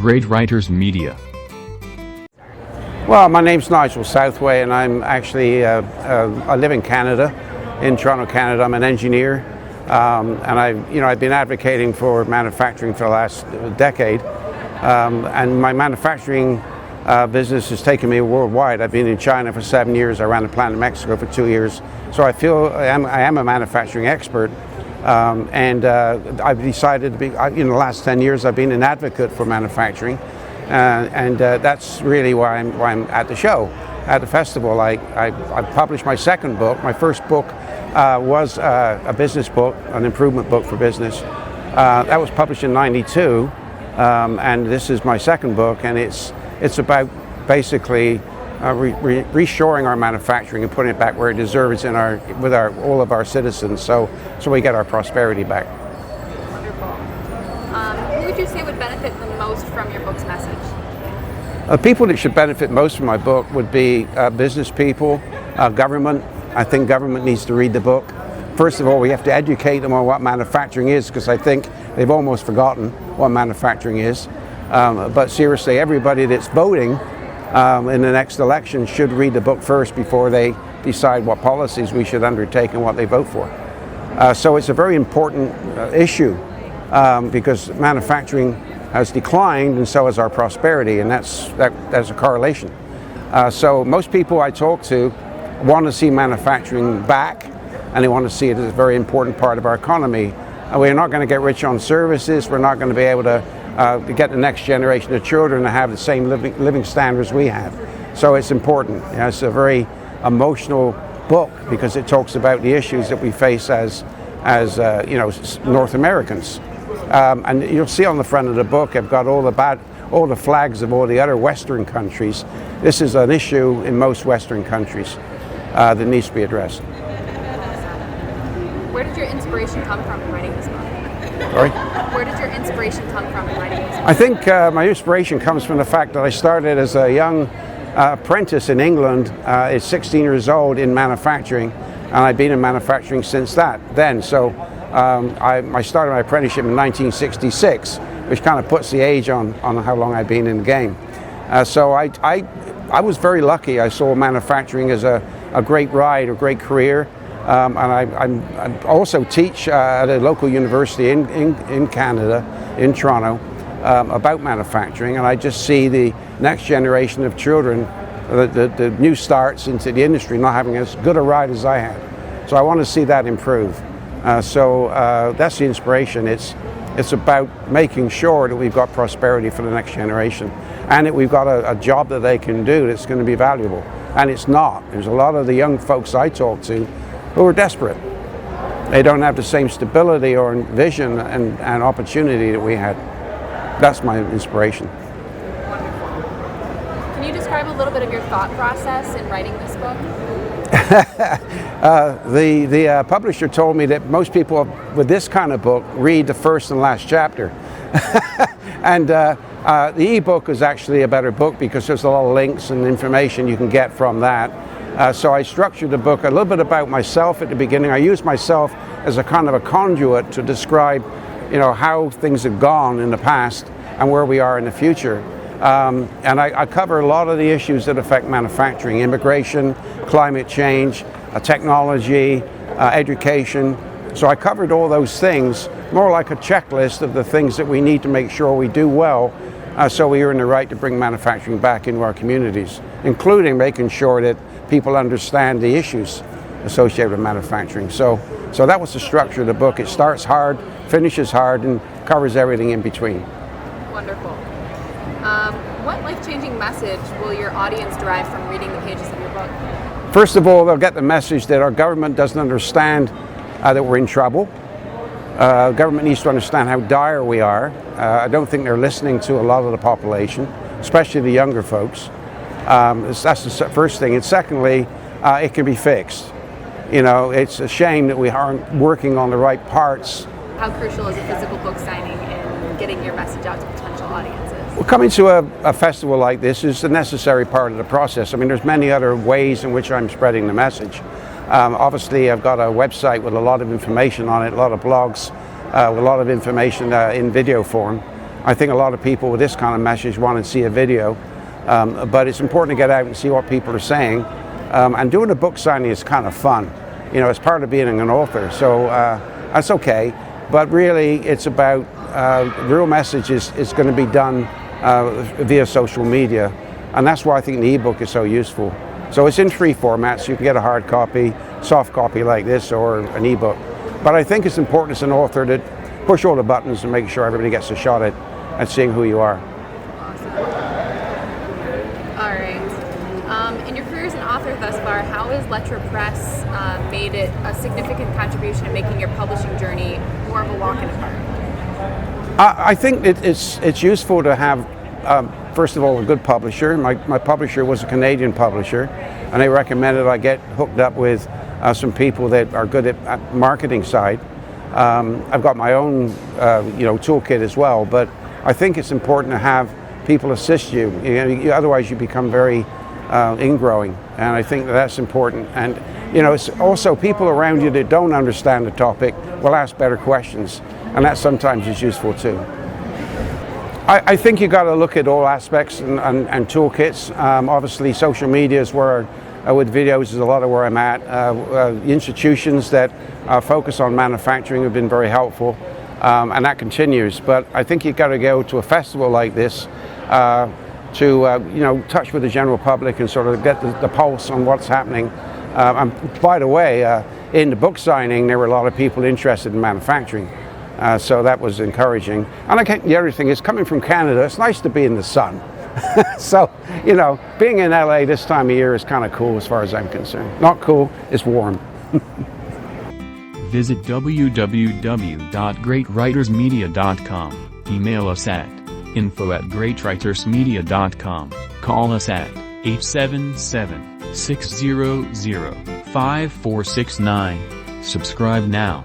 Great Writers Media. Well, my name's Nigel Southway, and I'm actually, I live in Canada, in Toronto, Canada. I'm an engineer, and I've been advocating for manufacturing for the last decade, and my manufacturing business has taken me worldwide. I've been in China for 7 years. I ran a plant in Mexico for 2 years, so I feel I am a manufacturing expert. I've decided to be, in the last 10 years, I've been an advocate for manufacturing. That's really why I'm at the show, at the festival. I published my second book. My first book was a business book, an improvement book for business. That was published in '92, and this is my second book, and it's about basically reshoring our manufacturing and putting it back where it deserves with all of our citizens, so we get our prosperity back. Who would you say would benefit the most from your book's message? People that should benefit most from my book would be business people, government. I think government needs to read the book. First of all, we have to educate them on what manufacturing is, because I think they've almost forgotten what manufacturing is. But seriously, everybody that's voting in the next election should read the book first before they decide what policies we should undertake and what they vote for. So it's a very important issue. Because manufacturing has declined, and so has our prosperity, and that's a correlation. So most people I talk to want to see manufacturing back, and they want to see it as a very important part of our economy. We're not going to get rich on services. We're not going to be able to get the next generation of children to have the same living standards we have. So it's important. It's a very emotional book because it talks about the issues that we face as North Americans. And you'll see on the front of the book, I've got all the flags of all the other Western countries. This is an issue in most Western countries that needs to be addressed. Where did your inspiration come from in writing this book? Sorry? Where did your inspiration come from in writing this book? I think my inspiration comes from the fact that I started as a young apprentice in England at 16 years old in manufacturing, and I've been in manufacturing since then. So I started my apprenticeship in 1966, which kind of puts the age on how long I've been in the game. So I was very lucky. I saw manufacturing as a great ride, a great career. And I also teach at a local university in Canada, in Toronto, about manufacturing. And I just see the next generation of children, the new starts into the industry, not having as good a ride as I had. So I want to see that improve. So that's the inspiration. It's about making sure that we've got prosperity for the next generation, and that we've got a job that they can do that's going to be valuable. And it's not. There's a lot of the young folks I talk to who are desperate. They don't have the same stability or vision and opportunity that we had. That's my inspiration. Wonderful. Can you describe a little bit of your thought process in writing this book? The publisher told me that most people with this kind of book read the first and last chapter. And the e-book is actually a better book because there's a lot of links and information you can get from that. So I structured the book a little bit about myself at the beginning. I used myself as a kind of a conduit to describe, how things have gone in the past and where we are in the future. And I cover a lot of the issues that affect manufacturing: immigration, climate change, technology, education. So I covered all those things, more like a checklist of the things that we need to make sure we do well, so we earn the right to bring manufacturing back into our communities, including making sure that people understand the issues associated with manufacturing. So that was the structure of the book. It starts hard, finishes hard, and covers everything in between. Wonderful. What life-changing message will your audience derive from reading the pages of your book? First of all, they'll get the message that our government doesn't understand that we're in trouble. Government needs to understand how dire we are. I don't think they're listening to a lot of the population, especially the younger folks. That's the first thing. And secondly, it can be fixed. It's a shame that we aren't working on the right parts. How crucial is a physical book signing in getting your message out to potential audiences? Well, coming to a festival like this is a necessary part of the process. I mean, there's many other ways in which I'm spreading the message. Obviously, I've got a website with a lot of information on it, a lot of blogs, with a lot of information in video form. I think a lot of people with this kind of message want to see a video, but it's important to get out and see what people are saying. And doing a book signing is kind of fun. You know, it's part of being an author, so that's okay. But really, it's about the real message is going to be done via social media, and that's why I think the ebook is so useful. So it's in 3 formats. You can get a hard copy, soft copy like this, or an ebook. But I think it's important as an author to push all the buttons and make sure everybody gets a shot at seeing who you are. Awesome. All right. In your career as an author thus far, how has letterpress made it a significant contribution in making your publishing journey more of a walk in the park? I think it's useful to have, first of all, a good publisher. My publisher was a Canadian publisher, and they recommended I get hooked up with some people that are good at marketing side. I've got my own toolkit as well, but I think it's important to have people assist you. Otherwise you become very ingrowing, and I think that's important. And it's also people around you that don't understand the topic will ask better questions, and that sometimes is useful too. I think you got to look at all aspects and toolkits. Obviously social media is where with videos is a lot of where I'm at. Institutions that focus on manufacturing have been very helpful, and that continues. But I think you've got to go to a festival like this to touch with the general public and sort of get the pulse on what's happening. And by the way, in the book signing, there were a lot of people interested in manufacturing, so that was encouraging. And the other thing is, coming from Canada, it's nice to be in the sun. So, being in LA this time of year is kind of cool as far as I'm concerned. Not cool, it's warm. Visit www.greatwritersmedia.com. Email us at info@greatwritersmedia.com. Call us at 877-600-5469. Subscribe now.